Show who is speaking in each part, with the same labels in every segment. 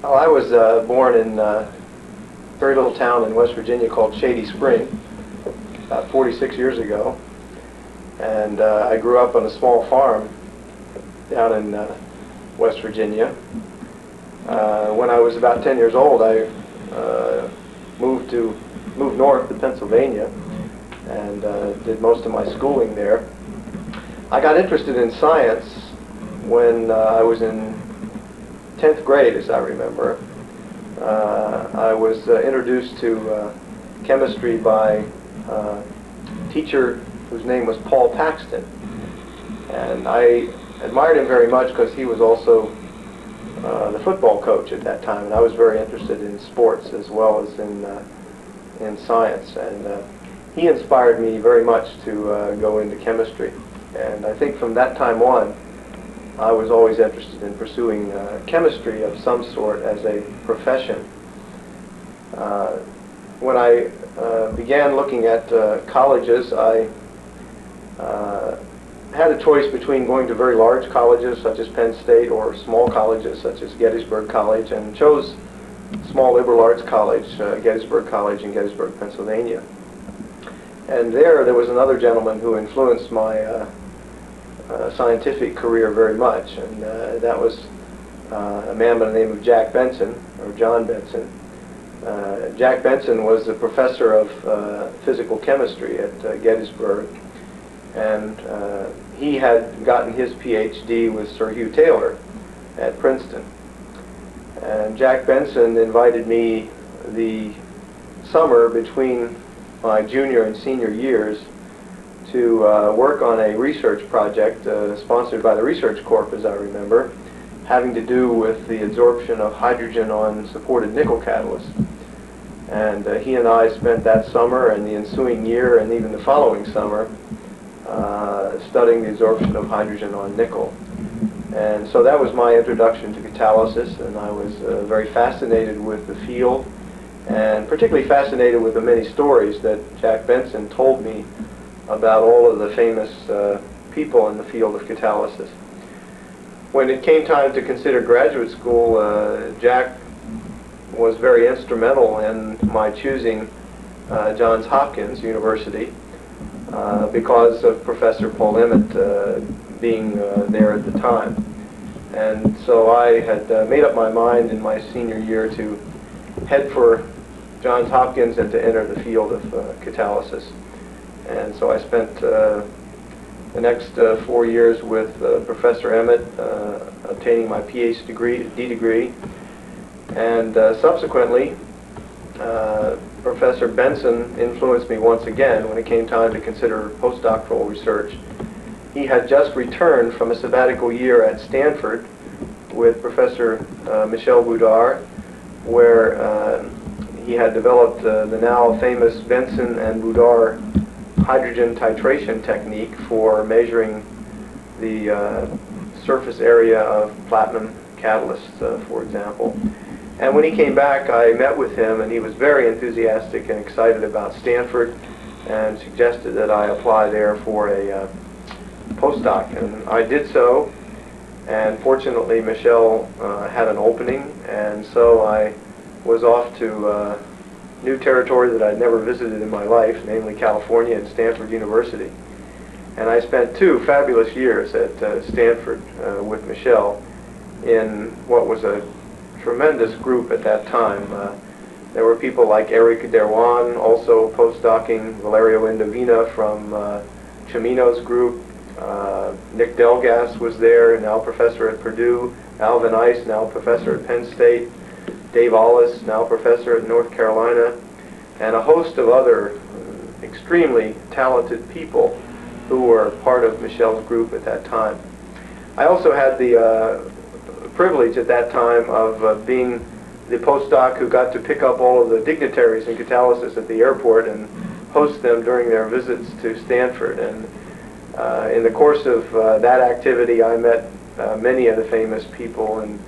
Speaker 1: Well, I was born in a very little town in West Virginia called Shady Spring about 46 years ago. And I grew up on a small farm down in West Virginia. When I was about 10 years old, I moved north to Pennsylvania and did most of my schooling there. I got interested in science when I was in 10th grade, as I remember. I was introduced to chemistry by a teacher whose name was Paul Paxton. And I admired him very much because he was also the football coach at that time, and I was very interested in sports as well as in science. And he inspired me very much to go into chemistry. And I think from that time on, I was always interested in pursuing chemistry of some sort as a profession. When I began looking at colleges, I had a choice between going to very large colleges such as Penn State or small colleges such as Gettysburg College, and chose small liberal arts college, Gettysburg College in Gettysburg, Pennsylvania. And there was another gentleman who influenced my scientific career very much, and that was a man by the name of Jack Benson, or John Benson. Jack Benson was a professor of physical chemistry at Gettysburg, and he had gotten his PhD with Sir Hugh Taylor at Princeton. And Jack Benson invited me the summer between my junior and senior years to work on a research project sponsored by the Research Corp, as I remember, having to do with the absorption of hydrogen on supported nickel catalysts. And he and I spent that summer and the ensuing year and even the following summer studying the absorption of hydrogen on nickel. And so that was my introduction to catalysis, and I was very fascinated with the field, and particularly fascinated with the many stories that Jack Benson told me about all of the famous people in the field of catalysis. When it came time to consider graduate school, Jack was very instrumental in my choosing Johns Hopkins University because of Professor Paul Emmett being there at the time. And so I had made up my mind in my senior year to head for Johns Hopkins and to enter the field of catalysis. And so I spent the next 4 years with Professor Emmett, obtaining my PhD degree. And subsequently, Professor Benson influenced me once again when it came time to consider postdoctoral research. He had just returned from a sabbatical year at Stanford with Professor Michel Boudard, where he had developed the now famous Benson and Boudard hydrogen titration technique for measuring the surface area of platinum catalysts, for example. And when he came back, I met with him, and he was very enthusiastic and excited about Stanford and suggested that I apply there for a postdoc. And I did so, and fortunately Michel had an opening, and so I was off to new territory that I'd never visited in my life, namely California and Stanford University. And I spent 2 fabulous years at Stanford with Michel in what was a tremendous group at that time. There were people like Eric Derwan, also postdocing, Valerio Indovina from Cimino's group, Nick Delgas was there, now professor at Purdue, Alvin Ice, now professor at Penn State, Dave Ollis, now professor at North Carolina, and a host of other extremely talented people who were part of Michel's group at that time. I also had the privilege at that time of being the postdoc who got to pick up all of the dignitaries in catalysis at the airport and host them during their visits to Stanford. And in the course of that activity, I met many of the famous people in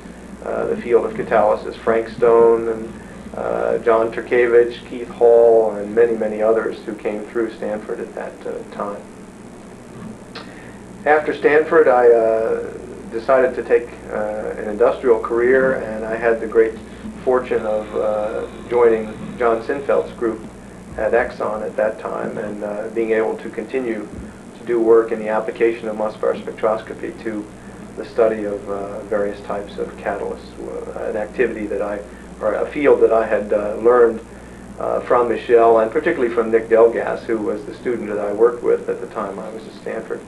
Speaker 1: the field of catalysis, Frank Stone and John Turkevich, Keith Hall, and many, many others who came through Stanford at that time. After Stanford, I decided to take an industrial career, and I had the great fortune of joining John Sinfeld's group at Exxon at that time, and being able to continue to do work in the application of mass spectroscopy to the study of various types of catalysts, an activity that or a field that I had learned from Michel, and particularly from Nick Delgas, who was the student that I worked with at the time I was at Stanford.